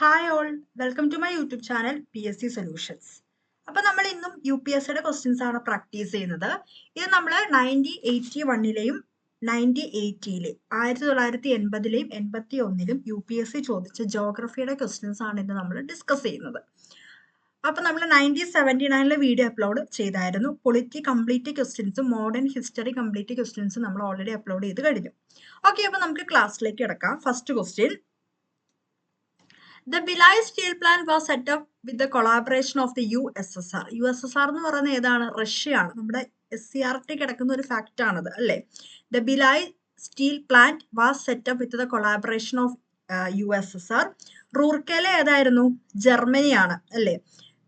Hi all, welcome to my YouTube channel PSC solutions. അപ്പോൾ നമ്മൾ ഇന്നും UPSCയുടെ ക്വസ്റ്റ്യൻസ് ആണ് പ്രാക്ടീസ് ചെയ്യുന്നത്. ഇത് നമ്മൾ 1981ലെയും 1980ലെയും 1980ലെയും 81ലും UPSC ചോദിച്ച ജോഗ്രഫിയുടെ ക്വസ്റ്റ്യൻസ് ആണ് ഇന്ന് നമ്മൾ ഡിസ്കസ് ചെയ്യുന്നത്. അപ്പോൾ നമ്മൾ 1979ലെ വീഡിയോ അപ്ലോഡ് ചെയ്തായിരുന്നു. പൊളിറ്റി കംപ്ലീറ്റ് ക്വസ്റ്റ്യൻസും മോഡേൺ ഹിസ്റ്ററി കംപ്ലീറ്റ് ക്വസ്റ്റ്യൻസും നമ്മൾ ഓൾറെഡി അപ്ലോഡ് ചെയ്ത് കഴിഞ്ഞു. ഓക്കെ, അപ്പോൾ നമുക്ക് ക്ലാസ്സിലേക്ക് കിടക്കാം. First question: The Bhilai steel plant was set up with the collaboration of the USSR. USSR എന്ന് പറയുന്നത് ഏതാണ്? റഷ്യയാണ്. നമ്മുടെ SCRT കിടക്കുന്ന ഒരു ഫാക്റ്റ് ആണത് അല്ലേ? The Bhilai steel plant was set up with the collaboration of USSR. Rourkela ഏതായിരുന്നു? ജർമ്മനിയാണ് അല്ലേ?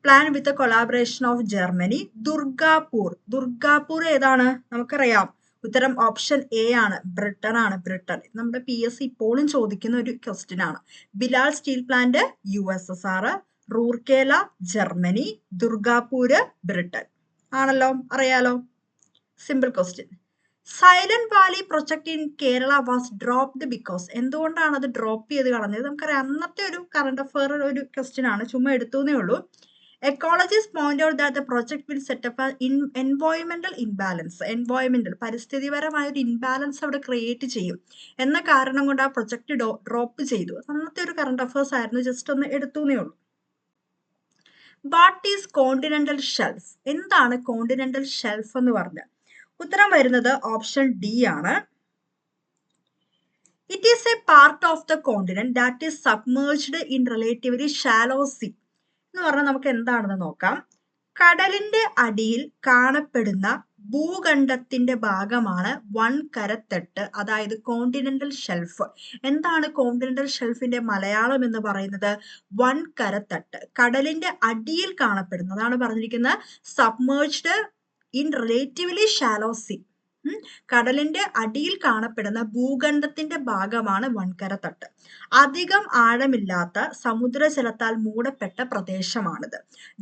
Plan with the collaboration of Germany. Durgapur ഏതാണ്? നമുക്കറിയാം. ഉത്തരം ഓപ്ഷൻ എ ആണ്, ബ്രിട്ടൻ ആണ്. ബ്രിട്ടൻ നമ്മുടെ PSC ഇപ്പോഴും ചോദിക്കുന്ന ഒരു ക്വസ്റ്റ്യൻ ആണ്. Bhilai steel plant USSR, Rourkela Germany, Durgapur Britain ആണല്ലോ, അറിയാലോ. Simple question. Silent Valley project in Kerala was dropped because. എന്തുകൊണ്ടാണ് അത് ഡ്രോപ്പ് ചെയ്ത് കളഞ്ഞത്? നമുക്കറിയാം, അന്നത്തെ ഒരു കറണ്ട് അഫയർ ഒരു ക്വസ്റ്റ്യൻ ആണ്, ചുമ്മാ എടുത്തേ ഉള്ളൂ. Ecologists point out that the project will set up an environmental imbalance. Environmental പരിസ്ഥിതിപരമായ ഒരു ഇംബാലൻസ് അവിടെ ക്രിയേറ്റ് ചെയ്യും എന്ന കാരണം കൊണ്ട് ആ പ്രൊജക്ട് ഡ്രോപ്പ് ചെയ്തു. അന്നത്തെ ഒരു കറണ്ട് അഫയേഴ്സ് ആയിരുന്നു, ജസ്റ്റ് ഒന്ന് എടുത്തേ ഉള്ളൂ. What is continental shelf? എന്താണ് കോണ്ടിനെന്റൽ ഷെൽഫ് എന്ന് പറഞ്ഞാൽ? ഉത്തരം വരുന്നത് ഓപ്ഷൻ ഡി ആണ്. It is a part of the continent that is submerged in relatively shallow sea എന്ന് പറഞ്ഞാൽ നമുക്ക് എന്താണെന്ന് നോക്കാം. കടലിന്റെ അടിയിൽ കാണപ്പെടുന്ന ഭൂഖണ്ഡത്തിന്റെ ഭാഗമാണ് വൻകരത്തട്ട്, അതായത് കോണ്ടിനെന്റൽ ഷെൽഫ്. എന്താണ് കോണ്ടിനെന്റൽ ഷെൽഫിന്റെ മലയാളം എന്ന് പറയുന്നത്? വൻകരത്തട്ട്. കടലിന്റെ അടിയിൽ കാണപ്പെടുന്നതാണ് പറഞ്ഞിരിക്കുന്നത്. Submerged in relatively shallow sea. കടലിന്റെ അടിയിൽ കാണപ്പെടുന്ന ഭൂഖണ്ഡത്തിന്റെ ഭാഗമാണ് വൻകരത്തട്ട്. അധികം ആഴമില്ലാത്ത സമുദ്രജലത്താൽ മൂടപ്പെട്ട പ്രദേശമാണിത്.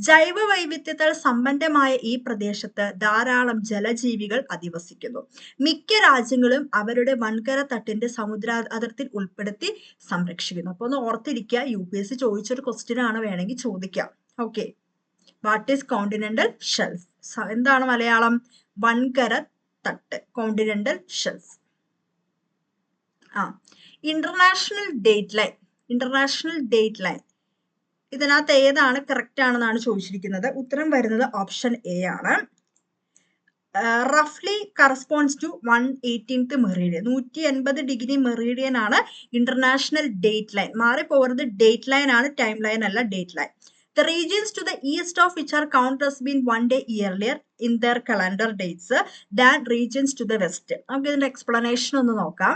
ജൈവ വൈവിധ്യത്താൽ സമ്പന്നമായ ഈ പ്രദേശത്ത് ധാരാളം ജലജീവികൾ അധിവസിക്കുന്നു. മിക്ക രാജ്യങ്ങളും അവരുടെ വൻകരത്തട്ടിന്റെ സമുദ്ര അതിർത്തിയിൽ ഉൾപ്പെടുത്തി സംരക്ഷിക്കുന്നു. അപ്പൊ ഒന്ന് ഓർത്തിരിക്കുക, UPSC ചോദിച്ചൊരു ക്വസ്റ്റ്യൻ ആണ്, വേണമെങ്കിൽ ചോദിക്കാം. Okay, what is continental shelf? എന്താണ് മലയാളം? വൻകര തട്ട്, continental shelf. International date line. International date line ഇതിനകത്ത് ഏതാണ് കറക്റ്റ് ആണെന്നാണ് ചോദിച്ചിരിക്കുന്നത്. ഉത്തരം വരുന്നത് ഓപ്ഷൻ എ ആണ്. റഫ്ലി corresponds to 118th meridian. 180 degree meridian ആണ് ഇന്റർനാഷണൽ ഡേറ്റ് ലൈൻ. മാറിപ്പോകരുത്, ഡേറ്റ് ലൈൻ ആണ്, ടൈം ലൈൻ അല്ല, date line. The regions to the east of which are counted as being 1 day earlier in their calendar dates than regions to the west. നമുക്ക് ഇതിന്റെ explanation ഒന്ന് നോക്കാം.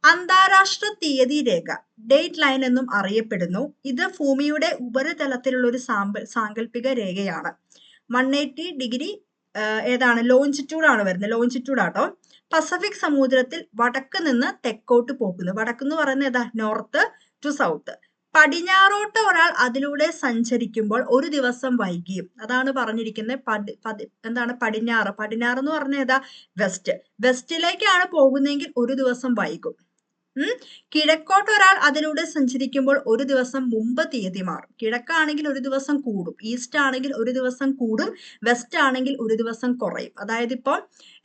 അന്താരാഷ്ട്ര തീയതി രേഖ date line എന്നും അറിയപ്പെടുന്നു. ഇത് ഭൂമിയുടെ ഉപരിതലത്തിലുള്ള ഒരു സാങ്കല്പിക രേഖയാണ്. 180 ഡിഗ്രി ഏതാണ്? ലോഞ്ചിറ്റ്യൂഡ് ആണ് വരുന്നത്. ലോഞ്ചിറ്റ്യൂഡ് ആട്ടോ. പസഫിക് സമുദ്രത്തിൽ വടക്ക് നിന്ന് തെക്കോട്ട് പോകുന്നു. വടക്ക് എന്ന് പറയുന്നത് ഏതാ? North to south. പടിഞ്ഞാറോട്ട് ഒരാൾ അതിലൂടെ സഞ്ചരിക്കുമ്പോൾ ഒരു ദിവസം വൈകിയും. അതാണ് പറഞ്ഞിരിക്കുന്നത്. എന്താണ് പടിഞ്ഞാറ്? പടിഞ്ഞാറ് എന്ന് പറഞ്ഞ ഏതാ? വെസ്റ്റ്. വെസ്റ്റിലേക്കാണ് പോകുന്നതെങ്കിൽ ഒരു ദിവസം വൈകും. കിഴക്കോട്ട് ഒരാൾ അതിലൂടെ സഞ്ചരിക്കുമ്പോൾ ഒരു ദിവസം മുമ്പ് തീയതി മാറും. കിഴക്കാണെങ്കിൽ ഒരു ദിവസം കൂടും, ഈസ്റ്റ് ആണെങ്കിൽ ഒരു ദിവസം കൂടും, വെസ്റ്റ് ആണെങ്കിൽ ഒരു ദിവസം കുറയും. അതായത് ഇപ്പം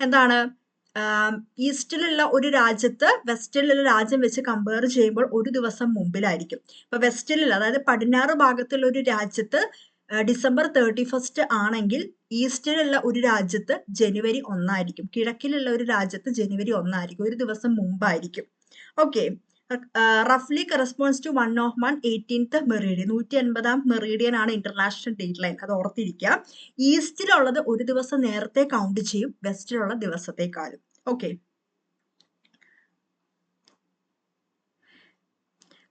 എന്താണ്, ഈസ്റ്റിലുള്ള ഒരു രാജ്യത്ത് വെസ്റ്റിലുള്ള രാജ്യം വെച്ച് കമ്പയർ ചെയ്യുമ്പോൾ ഒരു ദിവസം മുമ്പിലായിരിക്കും. ഇപ്പൊ വെസ്റ്റിലുള്ള, അതായത് പടിഞ്ഞാറ് ഭാഗത്തുള്ള ഒരു രാജ്യത്ത് December 31st ആണെങ്കിൽ ഈസ്റ്റിലുള്ള ഒരു രാജ്യത്ത് January 1 ആയിരിക്കും. കിഴക്കിലുള്ള ഒരു രാജ്യത്ത് January 1 ആയിരിക്കും, ഒരു ദിവസം മുമ്പായിരിക്കും. ഓക്കെ, റഫ്ലി corresponds to 118th meridian. 180th meridian ആണ് ഇന്റർനാഷണൽ ഡേറ്റ് ലൈൻ. അത് ഓർത്തിരിക്കുക. ഈസ്റ്റിലുള്ളത് ഒരു ദിവസം നേരത്തെ കൗണ്ട് ചെയ്യും, വെസ്റ്റിലുള്ള ദിവസത്തെക്കാളും. ഓക്കെ,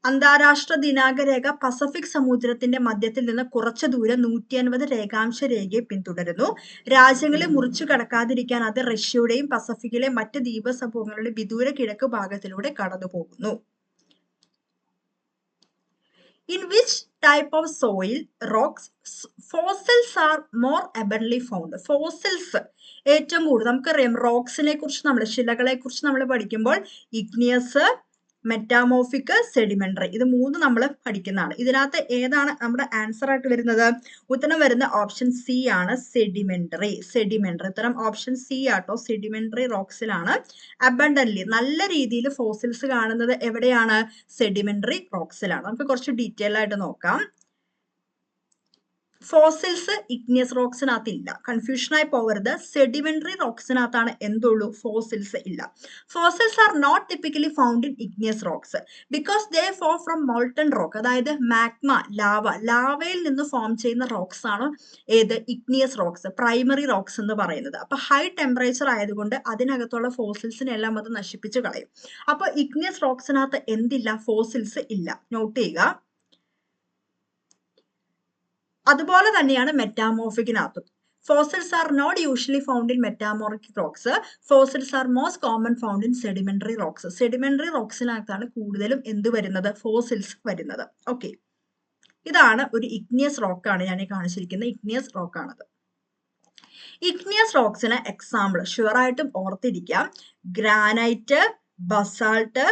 അന്താരാഷ്ട്ര ദിനാങ്ക രേഖ പസഫിക് സമുദ്രത്തിന്റെ മധ്യത്തിൽ നിന്ന് കുറച്ചു ദൂരം 180 രേഖാംശ രേഖയെ പിന്തുടരുന്നു. രാജ്യങ്ങളെ മുറിച്ചു കടക്കാതിരിക്കാൻ അത് റഷ്യയുടെയും പസഫിക്കിലെ മറ്റ് ദ്വീപ സമൂഹങ്ങളുടെ വിദൂര കിഴക്ക് ഭാഗത്തിലൂടെ കടന്നു പോകുന്നു. In which type of soil rocks fossils are more abundantly found? Fossils ഏറ്റവും കൂടുതൽ നമുക്കറിയാം. റോക്സിനെ കുറിച്ച്, നമ്മൾ ശിലകളെ കുറിച്ച് നമ്മൾ പഠിക്കുമ്പോൾ ഇഗ്നിയസ്, മെറ്റാമോർഫിക്, സെഡിമെന്ററി. ഇത് മൂന്ന് നമ്മൾ പഠിക്കുന്നതാണ്. ഇതിനകത്ത് ഏതാണ് നമ്മുടെ ആൻസർ ആയിട്ട് വരുന്നത്? ഉത്തരം വരുന്ന ഓപ്ഷൻ സി ആണ്, സെഡിമെന്ററി. ഉത്തരം ഓപ്ഷൻ സി ആട്ടോ, സെഡിമെന്ററി റോക്സിലാണ് അബണ്ടന്റ്ലി നല്ല രീതിയിൽ ഫോസിൽസ് കാണുന്നത്. എവിടെയാണ്? സെഡിമെന്ററി റോക്സിലാണ്. നമുക്ക് കുറച്ച് ഡീറ്റെയിൽ ആയിട്ട് നോക്കാം. ഫോസിൽസ് ഇഗ്നിയസ് റോക്സിനകത്ത് ഇല്ല, കൺഫ്യൂഷനായി പോകരുത്. സെഡിമെന്ററി റോക്സിനകത്താണ് എന്തുള്ളൂ? ഫോസിൽസ് ഇല്ല. Fossils are not typically found in igneous rocks because they form from molten rock. അതായത് മാഗ്മ, ലാവയിൽ നിന്ന് ഫോം ചെയ്യുന്ന റോക്സ് ആണ് ഏത്? ഇഗ്നിയസ് റോക്സ്, പ്രൈമറി റോക്സ് എന്ന് പറയുന്നത്. അപ്പൊ ഹൈ ടെമ്പറേച്ചർ ആയതുകൊണ്ട് അതിനകത്തുള്ള ഫോസിൽസിനെല്ലാം അത് നശിപ്പിച്ചു കളയും. അപ്പൊ ഇഗ്നിയസ് റോക്സിനകത്ത് എന്തില്ല? ഫോസിൽസ് ഇല്ല. നോട്ട് ചെയ്യുക. അതുപോലെ തന്നെയാണ് മെറ്റാമോർഫിക്കിനകത്തും. Fossils are not usually found in metamorphic rocks. Fossils are most common found in sedimentary rocks. Sedimentary റോക്സിനകത്താണ് കൂടുതലും എന്ത് വരുന്നത്? ഫോസിൽസ് വരുന്നത്. ഓക്കെ, ഇതാണ് ഒരു ഇഗ്നിയസ് റോക്കാണ് ഞാൻ ഈ കാണിച്ചിരിക്കുന്നത്. ഇഗ്നിയസ് റോക്കാണത്. ഇഗ്നിയസ് റോക്സിന് എക്സാമ്പിൾ ഷുവറായിട്ടും ഓർത്തിരിക്കാം. Granite, basalt,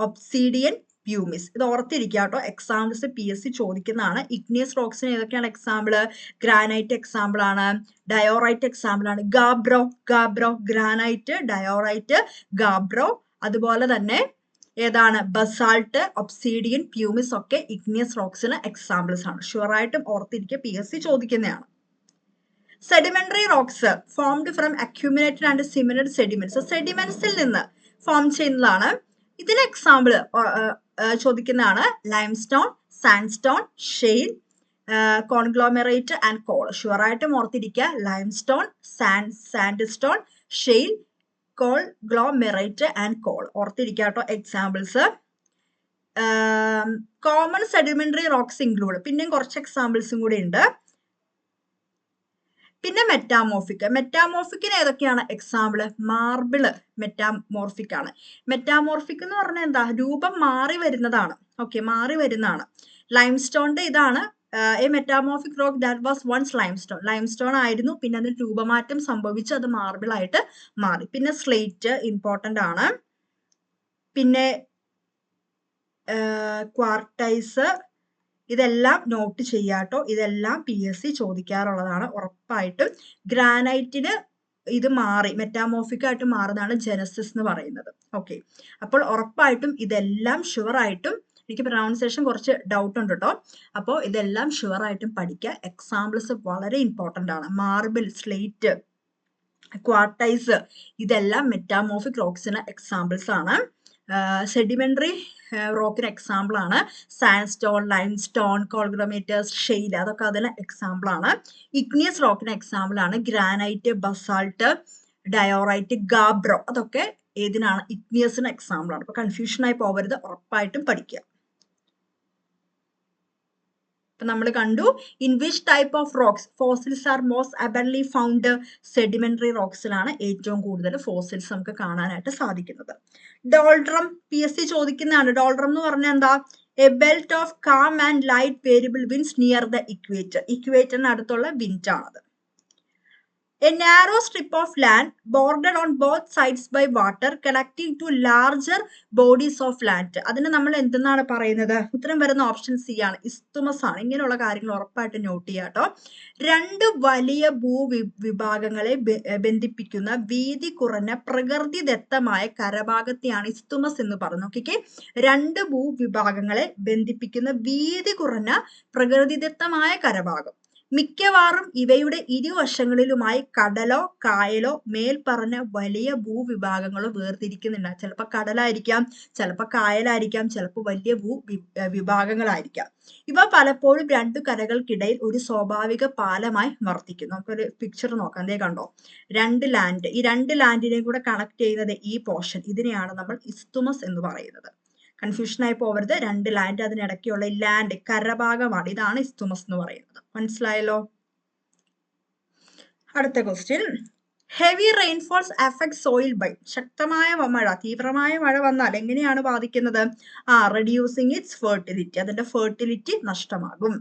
obsidian, pumice. ഇത് ഓർത്തിരിക്കുക കേട്ടോ. എക്സാമ്പിൾസ് PSC ചോദിക്കുന്നതാണ്. ഇഗ്നിയസ് റോക്സിന് ഏതൊക്കെയാണ് എക്സാമ്പിള്? ഗ്രാനൈറ്റ് എക്സാമ്പിൾ ആണ്, ഡയോറൈറ്റ് എക്സാമ്പിൾ ആണ്, ഗാബ്രോ, ഗ്രാനൈറ്റ്, ഡയോറൈറ്റ്, ഗാബ്രോ. അതുപോലെ തന്നെ ഏതാണ്? ബസാൾട്ട്, ഒബ്സീഡിയൻ, പ്യൂമിസ് ഒക്കെ ഇഗ്നിയസ് റോക്സിന് എക്സാമ്പിൾസ് ആണ്. ഷുവറായിട്ടും ഓർത്തിരിക്കുക, PSC ചോദിക്കുന്നതാണ്. Sedimentary rocks formed from accumulated and similar sediments. സെഡിമെന്റ്സിൽ നിന്ന് ഫോം ചെയ്യുന്നതാണ്. ഇതിന് എക്സാമ്പിൾ ചോദിക്കുന്നതാണ് limestone, sandstone, shale, conglomerate and call. ഷുവറായിട്ടും ഓർത്തിരിക്കുക. Limestone, sandstone, shale, conglomerate and call. ഓർത്തിരിക്കുക കേട്ടോ examples. Common sedimentary rocks include. പിന്നെയും കുറച്ച് എക്സാമ്പിൾസും കൂടി ഉണ്ട്. പിന്നെ മെറ്റാമോർഫിക്കിന് ഏതൊക്കെയാണ് എക്സാമ്പിള്? മാർബിള് മെറ്റാമോർഫിക് ആണ്. മെറ്റാമോർഫിക് എന്ന് പറഞ്ഞാൽ എന്താ? രൂപം മാറി വരുന്നതാണ്. ഓക്കെ, മാറി വരുന്നതാണ്. ലൈംസ്റ്റോണിന്റെ ഇതാണ് a metamorphic rock that was once limestone ആയിരുന്നു, പിന്നെ അതിന് രൂപമാറ്റം സംഭവിച്ച് അത് മാർബിൾ ആയിട്ട് മാറി. പിന്നെ സ്ലേറ്റ് ഇമ്പോർട്ടന്റ് ആണ്. പിന്നെ ക്വാർട്ടൈസ്, ഇതെല്ലാം നോട്ട് ചെയ്യാട്ടോ. ഇതെല്ലാം PSC ചോദിക്കാറുള്ളതാണ് ഉറപ്പായിട്ടും. ഗ്രാനൈറ്റിന് ഇത് മാറി മെറ്റാമോർഫിക് ആയിട്ട് മാറുന്നതാണ് ജെനസിസ് എന്ന് പറയുന്നത്. ഓക്കെ, അപ്പോൾ ഉറപ്പായിട്ടും ഇതെല്ലാം ഷുവറായിട്ടും, എനിക്ക് പ്രൊനൗൺസിയേഷൻ കുറച്ച് ഡൗട്ട് ഉണ്ട് കേട്ടോ. അപ്പോൾ ഇതെല്ലാം ഷുവറായിട്ടും പഠിക്കുക. എക്സാമ്പിൾസ് വളരെ ഇമ്പോർട്ടൻ്റ് ആണ്. മാർബിൾ, സ്ലേറ്റ്, ക്വാർട്ടൈസ്, ഇതെല്ലാം മെറ്റാമോർഫിക് റോക്സിന് എക്സാമ്പിൾസ് ആണ്. സെഡിമെന്ററി റോക്കിന് എക്സാമ്പിൾ ആണ് സാൻഡ്സ്റ്റോൺ, ലൈംസ്റ്റോൺ, കോൺഗ്ലോമറേറ്റ്, ഷെയിൽ, അതൊക്കെ അതിന് എക്സാമ്പിൾ ആണ്. ഇഗ്നിയസ് റോക്കിന് എക്സാമ്പിൾ ആണ് ഗ്രാനൈറ്റ്, ബസാൾട്ട്, ഡയോറൈറ്റ്, ഗാബ്രോ. അതൊക്കെ ഏതിനാണ്? ഇഗ്നിയസിന് എക്സാമ്പിൾ ആണ്. അപ്പൊ കൺഫ്യൂഷനായി പോകരുത്, ഉറപ്പായിട്ടും പഠിക്കുക. അപ്പൊ നമ്മൾ കണ്ടു in which type of rocks fossils are most abundantly found. Sedimentary റോക്സിലാണ് ഏറ്റവും കൂടുതൽ ഫോസിൽസ് നമുക്ക് കാണാനായിട്ട് സാധിക്കുന്നത്. ഡോൾഡ്രം PSC ചോദിക്കുന്നതാണ്. ഡോൾഡ്രം എന്ന് പറഞ്ഞാൽ എന്താ? A belt of calm and light variable winds near the equator. ഇക്വേറ്ററിന് അടുത്തുള്ള വിൻഡ് ആണത്. A narrow strip of land bordered on both sides by water connecting to larger bodies of land. അതിന് നമ്മൾ എന്തെന്നാണ് പറയുന്നത്? ഉത്തരം വരുന്ന ഓപ്ഷൻ സി ആണ്, isthmus ആണ്. ഇങ്ങനെയുള്ള കാര്യങ്ങൾ ഉറപ്പായിട്ട് നോട്ട് ചെയ്യുക കേട്ടോ. രണ്ട് വലിയ ഭൂവിഭാഗങ്ങളെ ബന്ധിപ്പിക്കുന്ന വീതി കുറഞ്ഞ പ്രകൃതിദത്തമായ കരഭാഗത്തെയാണ് ഇസ്തുമസ് എന്ന് പറയുന്നത്. ഓക്കെ, രണ്ട് ഭൂവിഭാഗങ്ങളെ ബന്ധിപ്പിക്കുന്ന വീതി കുറഞ്ഞ പ്രകൃതിദത്തമായ കരഭാഗം. മിക്കവാറും ഇവയുടെ ഇരുവശങ്ങളിലുമായി കടലോ കായലോ മേൽപ്പറഞ്ഞ വലിയ ഭൂവിഭാഗങ്ങളോ വേർതിരിക്കുന്നുണ്ട്. ചിലപ്പോൾ കടലായിരിക്കാം, ചിലപ്പോൾ കായലായിരിക്കാം, ചിലപ്പോൾ വലിയ വിഭാഗങ്ങളായിരിക്കാം. ഇവ പലപ്പോഴും രണ്ടു കരകൾക്കിടയിൽ ഒരു സ്വാഭാവിക പാലമായി വർത്തിക്കുന്നു. നമുക്കൊരു പിക്ചർ നോക്കാം. അതേ കണ്ടോ, രണ്ട് ലാൻഡ്, ഈ രണ്ട് ലാൻഡിനെയും കൂടെ കണക്ട് ചെയ്യുന്നത് ഈ പോർഷൻ, ഇതിനെയാണ് നമ്മൾ ഇസ്തുമസ് എന്ന് പറയുന്നത്. കൺഫ്യൂഷനായി പോകരുത്. രണ്ട് ലാൻഡ്, അതിനിടയ്ക്കുള്ള ലാൻഡ് കരഭാഗമാണ്, ഇതാണ് ഇസ്തുമസ് എന്ന് പറയുന്നത്. മനസ്സിലായല്ലോ? അടുത്ത question, heavy rainfalls affect soil by. ശക്തമായ മഴ, തീവ്രമായ മഴ വന്നാൽ എങ്ങനെയാണ് ബാധിക്കുന്നത്? റെഡ്യൂസിങ് ഇറ്റ്സ് ഫെർട്ടിലിറ്റി, അതിന്റെ ഫെർട്ടിലിറ്റി നഷ്ടമാകും.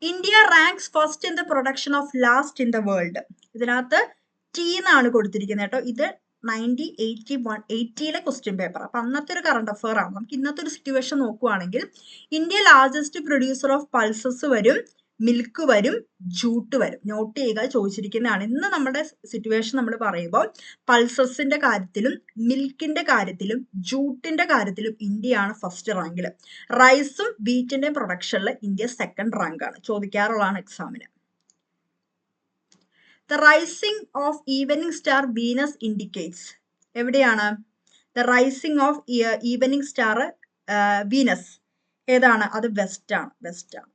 India ranks first in the production of last in the world. ഇതിനകത്ത് T എന്നാണ് കൊടുത്തിരിക്കുന്നത് കേട്ടോ. ഇത് 1980 ക്വസ്റ്റ്യൻ പേപ്പർ. അപ്പൊ അന്നത്തെ ഒരു കറണ്ട് അഫയർ ആണ്. നമുക്ക് ഇന്നത്തെ ഒരു സിറ്റുവേഷൻ നോക്കുവാണെങ്കിൽ India largest producer of pulses വരും, മിൽക്ക് വരും, ജൂട്ട് വരും. നോട്ട് ചെയ്യുക, ചോദിച്ചിരിക്കുന്നതാണ്. ഇന്ന് നമ്മുടെ സിറ്റുവേഷൻ നമ്മൾ പറയുമ്പോൾ പൾസസിന്റെ കാര്യത്തിലും മിൽക്കിന്റെ കാര്യത്തിലും ജൂട്ടിന്റെ കാര്യത്തിലും ഇന്ത്യയാണ് ഫസ്റ്റ് റാങ്കിൽ. റൈസും വീറ്റിന്റെ പ്രൊഡക്ഷനിൽ ഇന്ത്യ സെക്കൻഡ് റാങ്ക് ആണ്. ചോദിക്കാറുള്ളതാണ് എക്സാമിന്. The rising of evening star Venus indicates. എവിടെയാണ് the rising of evening star Venus? ഏതാണ് അത്? വെസ്റ്റ് ആണ്. വെസ്റ്റ് ആണ്.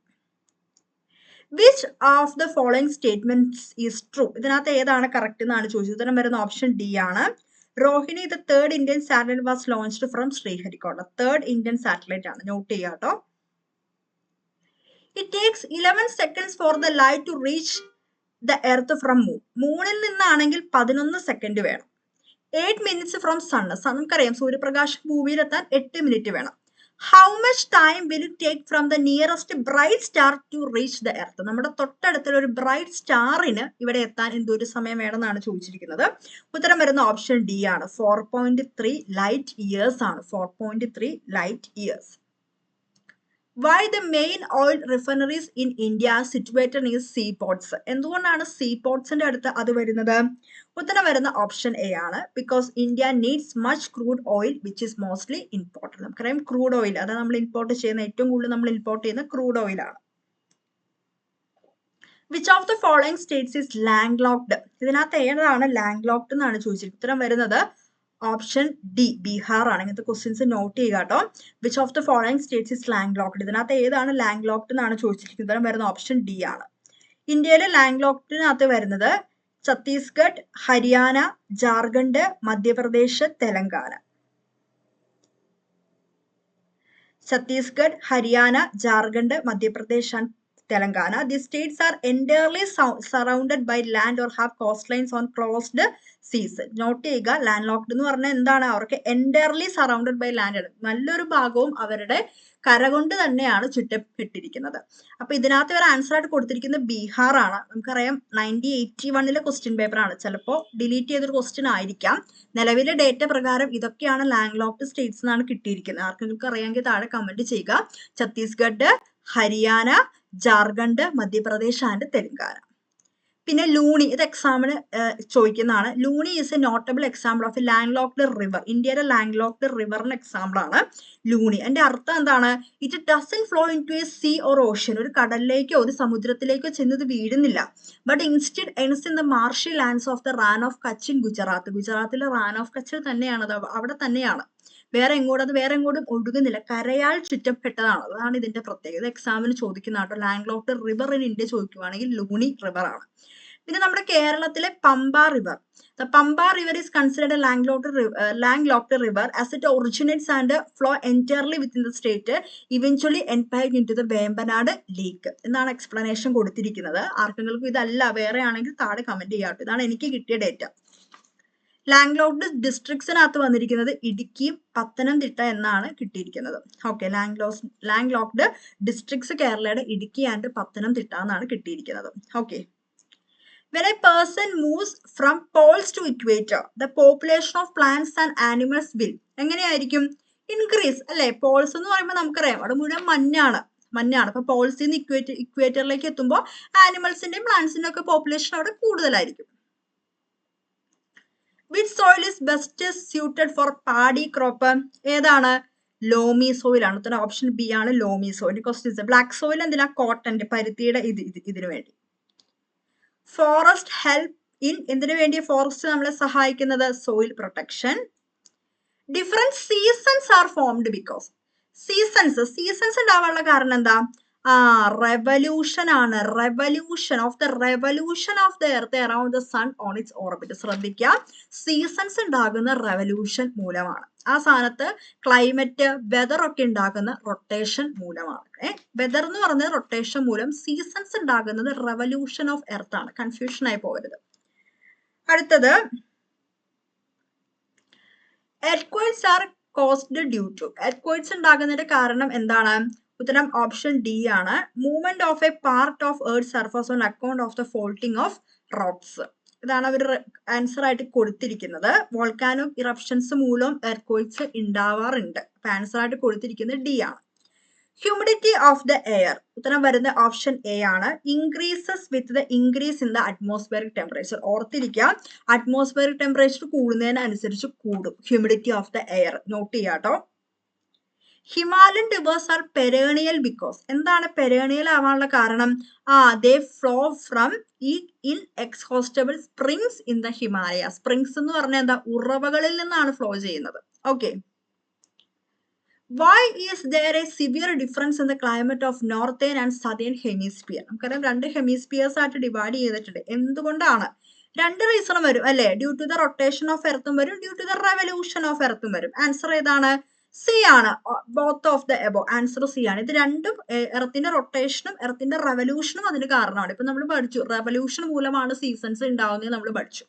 Which of the following statements is true? ഇതിനകത്ത് ഏതാണ് കറക്റ്റ് എന്നാണ് ചോദിച്ചത്. ഉത്തരം വരുന്ന ഓപ്ഷൻ ഡി ആണ്. Rohini the third Indian satellite was launched from Sriharikota. Third Indian satellite ആണ്. നോട്ട് ചെയ്യുക കേട്ടോ. It takes 11 seconds for the light to reach the earth from moon. മൂണിൽ നിന്നാണെങ്കിൽ 11 സെക്കൻഡ് വേണം. 8 minutes from sun. നമുക്കറിയാം സൂര്യപ്രകാശം ഭൂമിയിലെത്താൻ 8 മിനിറ്റ് വേണം. How much time will it take from the nearest bright star to reach the earth? നമ്മുടെ തൊട്ടടുത്തുള്ള ഒരു bright സ്റ്റാറിന് ഇവിടെ എത്താൻ എന്തൊരു സമയം വേണമെന്നാണ് ചോദിച്ചിരിക്കുന്നത്. ഉത്തരം വരുന്ന ഓപ്ഷൻ ഡി ആണ്. 4.3 ലൈറ്റ് ഇയേഴ്സ് ആണ്. 4.3 light years. Why the main oil refineries in India are situated near seaports? എന്തുകൊണ്ടാണ് സീപോർട്സിന്റെ അടുത്ത് അത് വരുന്നത്? ഉത്തരം വരുന്ന ഓപ്ഷൻ എ ആണ്. Because India needs much crude oil which is mostly imported. നമുക്കറിയാം ക്രൂഡ് ഓയിൽ അതാണ് നമ്മൾ ഇമ്പോർട്ട് ചെയ്യുന്ന, ഏറ്റവും കൂടുതൽ നമ്മൾ ഇമ്പോർട്ട് ചെയ്യുന്ന ക്രൂഡ് ഓയിൽ ആണ്. Which of the following states is landlocked? ഇതിനകത്ത് ഏതാണ് ലാൻഡ് എന്നാണ് ചോദിച്ചിരിക്കുന്നത്. ഉത്തരം വരുന്നത് ഓപ്ഷൻ ഡി ബീഹാർ ആണ്. ഇങ്ങനത്തെ ക്വസ്റ്റ്യൻസ് നോട്ട് ചെയ്യുക കേട്ടോ. Which of the following States is land locked? ഇതിനകത്ത് ഏതാണ് ലാൻഡ് ലോക്ക്ഡ് എന്നാണ് ചോദിച്ചിരിക്കുന്നത്. ഉത്തരം വരുന്ന ഓപ്ഷൻ ഡി ആണ്. ഇന്ത്യയിലെ ലാൻഡ് ലോക്ക്ഡിനകത്ത് വരുന്നത് Chhattisgarh, Haryana, Jharkhand, Madhya Pradesh, Telangana. Chhattisgarh, Haryana, Jharkhand, Madhya Pradesh and Telangana. These states are entirely surrounded by land or have coastlines on closed seas. Note ചെയ്യുക, ലാൻഡ് ലോക്ക്ഡ് എന്ന് പറഞ്ഞാൽ എന്താണ്? അവർക്ക് entirely surrounded by land ആണ്. നല്ലൊരു ഭാഗവും അവരുടെ കരകൊണ്ട് തന്നെയാണ് ചുറ്റപ്പെട്ടിരിക്കുന്നത്. അപ്പൊ ഇതിനകത്ത് ഒരു ആൻസർ ആയിട്ട് കൊടുത്തിരിക്കുന്നത് ബീഹാർ ആണ്. നമുക്കറിയാം 1981 ക്വസ്റ്റ്യൻ പേപ്പർ ആണ്. ചിലപ്പോൾ ഡിലീറ്റ് ചെയ്തൊരു ക്വസ്റ്റ്യൻ ആയിരിക്കാം. നിലവിലെ ഡേറ്റ പ്രകാരം ഇതൊക്കെയാണ് ലാൻഡ് ലോക്ക്ഡ് സ്റ്റേറ്റ്സ് എന്നാണ് കിട്ടിയിരിക്കുന്നത്. ആർക്കെങ്കിലും അറിയാമെങ്കിൽ താഴെ കമന്റ് ചെയ്യുക. ഛത്തീസ്ഗഡ്, ഹരിയാന, ജാർഖണ്ഡ്, മധ്യപ്രദേശ് ആൻഡ് തെലങ്കാന. പിന്നെ ലൂണി, ഇത് എക്സാമിന് ചോദിക്കുന്നതാണ്. Luni is a notable example of a land locked river. ഇന്ത്യയിലെ ലാൻഡ് ലോക്ക്ഡ് റിവറിന് എക്സാമ്പിൾ ആണ് ലൂണി. അതിന്റെ അർത്ഥം എന്താണ്? It doesn't flow in to a sea or ocean. ഒരു കടലിലേക്കോ ഒരു സമുദ്രത്തിലേക്കോ ചെന്നത് വീഴുന്നില്ല. But instead ends in the marshy lands of the Rann of Kutch in Gujarat. ഗുജറാത്തിലെ റാൻ ഓഫ് കച്ചിൽ തന്നെയാണ്, അവിടെ തന്നെയാണ്. വേറെ എങ്ങോട്ടും ഒഴുകുന്നില്ല, കരയാൽ ചുറ്റപ്പെട്ടതാണ്. അതാണ് ഇതിന്റെ പ്രത്യേകത. എക്സാമിന് ചോദിക്കുന്ന കേട്ടോ. Land locked river in India ചോദിക്കുവാണെങ്കിൽ ലൂണി റിവർ ആണ്. പിന്നെ നമ്മുടെ കേരളത്തിലെ Pamba river. The Pamba river is considered a landlocked river as it originates and flow entirely within the state, eventually emptying into the Vembanad Lake. എന്നാണ് എക്സ്പ്ലനേഷൻ കൊടുത്തിരിക്കുന്നത്. ആർക്കെങ്കിലും ഇതല്ല വേറെ ആണെങ്കിൽ താഴെ കമന്റ് ചെയ്യാട്ടോ. ഇതാണ് എനിക്ക് കിട്ടിയ ഡേറ്റ. ലാൻഡ് ഡിസ്ട്രിക്ട്സിനകത്ത് വന്നിരിക്കുന്നത് ഇടുക്കിയും പത്തനംതിട്ട എന്നാണ് കിട്ടിയിരിക്കുന്നത്. ഓക്കെ, ലാൻഡ് ലോക്ക്ഡ് ഡിസ്ട്രിക്ട്സ് കേരളയുടെ ഇടുക്കി ആൻഡ് പത്തനംതിട്ട എന്നാണ് കിട്ടിയിരിക്കുന്നത്. Okay. When a person moves from poles to equator, the population of plants and animals will എങ്ങനെയായിരിക്കും? ഇൻക്രീസ് അല്ലെ? പോൾസ് എന്ന് പറയുമ്പോൾ നമുക്കറിയാം അവിടെ മുഴുവൻ മഞ്ഞാണ്. അപ്പൊ പോൾസിൽ നിന്ന് ഇക്വേറ്ററിലേക്ക് എത്തുമ്പോൾ ആനിമൽസിന്റെയും പ്ലാന്റ്സിന്റെ ഒക്കെ പോപ്പുലേഷൻ അവിടെ കൂടുതലായിരിക്കും. Which soil is best suited for paddy crop? ഏതാണ്? ലോമി സോയിൽ ആണ്. ഉത്തരം ഓപ്ഷൻ ബി ആണ്, ലോമി സോയിൽ. ക്വസ്റ്റ്യൻസ് ബ്ലാക്ക് സോയിൽ എന്തിനാ? കോട്ടന്റെ, പരുത്തിയുടെ ഇതിനു വേണ്ടി. ഫോറസ്റ്റ് ഹെൽപ്പ് ഇൻ എന്തിനു വേണ്ടി ഫോറസ്റ്റ് നമ്മളെ സഹായിക്കുന്നത്? Soil protection. Different seasons are formed because seasons ഉണ്ടാവാനുള്ള കാരണം എന്താ? റെവല്യൂഷൻ ആണ്. Revolution of the earth around the sun on its orbit. ശ്രദ്ധിക്കുക, സീസൺസ് ഉണ്ടാകുന്ന റെവല്യൂഷൻ മൂലമാണ്. ആ സ്ഥാനത്ത് ക്ലൈമറ്റ്, വെതർ ഒക്കെ ഉണ്ടാകുന്ന റൊട്ടേഷൻ മൂലമാണ്. വെതർ എന്ന് പറഞ്ഞത് റൊട്ടേഷൻ മൂലം, സീസൺസ് ഉണ്ടാകുന്നത് റെവല്യൂഷൻ ഓഫ് എർത്ത് ആണ്. കൺഫ്യൂഷൻ ആയി പോകരുത്. അടുത്തത് earthquakes are caused due to. Earthquakes ഉണ്ടാകുന്നതിന്റെ കാരണം എന്താണ്? ഉത്തരം ഓപ്ഷൻ ഡി ആണ്. Movement of a part of earth surface on account of the faulting of rocks. ഇതാണ് അവർ ആൻസർ ആയിട്ട് കൊടുത്തിരിക്കുന്നത്. വോൾക്കാനോ ഇറപ്ഷൻസ് മൂലം എർത്ത്ക്വേക്സ് ഉണ്ടാവാറുണ്ട്. അപ്പൊ ആൻസർ ആയിട്ട് കൊടുത്തിരിക്കുന്നത് ഡി ആണ്. ഹ്യൂമിഡിറ്റി ഓഫ് ദ എയർ, ഉത്തരം വരുന്ന ഓപ്ഷൻ എ ആണ്. Increases with the increase in the atmospheric temperature. ഓർത്തിരിക്കുക, അറ്റ്മോസ്ഫിയറിക് ടെമ്പറേച്ചർ കൂടുന്നതിനനുസരിച്ച് കൂടും humidity of the air. Note ചെയ്യാട്ടോ. Himalayan rivers are perennial because. എന്താണ് പെരേണിയൽ ആവാനുള്ള കാരണം? They flow from inexhaustible springs in the Himalaya. Springs എന്ന് പറഞ്ഞാൽ എന്താ? ഉറവകളിൽ നിന്നാണ് ഫ്ലോ ചെയ്യുന്നത്. Okay. Why is there a severe difference in the climate of northern and southern hemisphere? നമുക്കറിയാം രണ്ട് ഹെമിസ്ഫിയേഴ്സ് ആയിട്ട് ഡിവൈഡ് ചെയ്തിട്ടുണ്ട്. എന്തുകൊണ്ടാണ്? രണ്ട് റീസണും വരും അല്ലെ? Due to the rotation of എർത്തും വരും, due to the revolution of എർത്തും വരും. ആൻസർ ഏതാണ്? സി ആണ്. Both of the above. Answer C ആണ്. ഇത് രണ്ടും എർത്തിന്റെ റൊട്ടേഷനും എർത്തിന്റെ റെവല്യൂഷനും അതിന് കാരണമാണ്. ഇപ്പൊ നമ്മൾ പഠിച്ചു റെവല്യൂഷൻ മൂലമാണ് സീസൺസ് ഉണ്ടാവുന്നത്, നമ്മൾ പഠിച്ചു.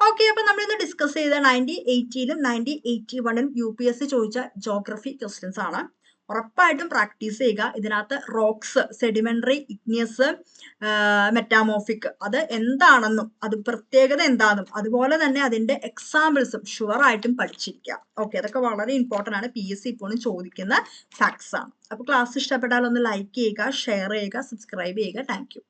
ഓക്കെ, അപ്പൊ നമ്മൾ ഇന്ന് ഡിസ്കസ് ചെയ്ത 1980ലും 1981ലും UPSC ചോദിച്ച ജോഗ്രഫി ക്വസ്റ്റ്യൻസ് ആണ്. ഉറപ്പായിട്ടും പ്രാക്ടീസ് ചെയ്യുക. ഇതിനകത്ത് റോക്സ്, സെഡിമെന്ററി, ഇഗ്നിയസ്, മെറ്റാമോർഫിക് അത് എന്താണെന്നും അത് പ്രത്യേകത എന്താണെന്നും അതുപോലെ തന്നെ അതിന്റെ എക്സാമ്പിൾസും ഷുവർ ആയിട്ടും പഠിച്ചിരിക്കുക. ഓക്കെ, അതൊക്കെ വളരെ ഇമ്പോർട്ടൻ്റ് ആണ്. PSC ഇപ്പോഴും ചോദിക്കുന്ന ഫാക്ട്സ് ആണ്. അപ്പൊ ക്ലാസ് ഇഷ്ടപ്പെട്ടാൽ ഒന്ന് ലൈക്ക് ചെയ്യുക, ഷെയർ ചെയ്യുക, സബ്സ്ക്രൈബ് ചെയ്യുക. Thank you.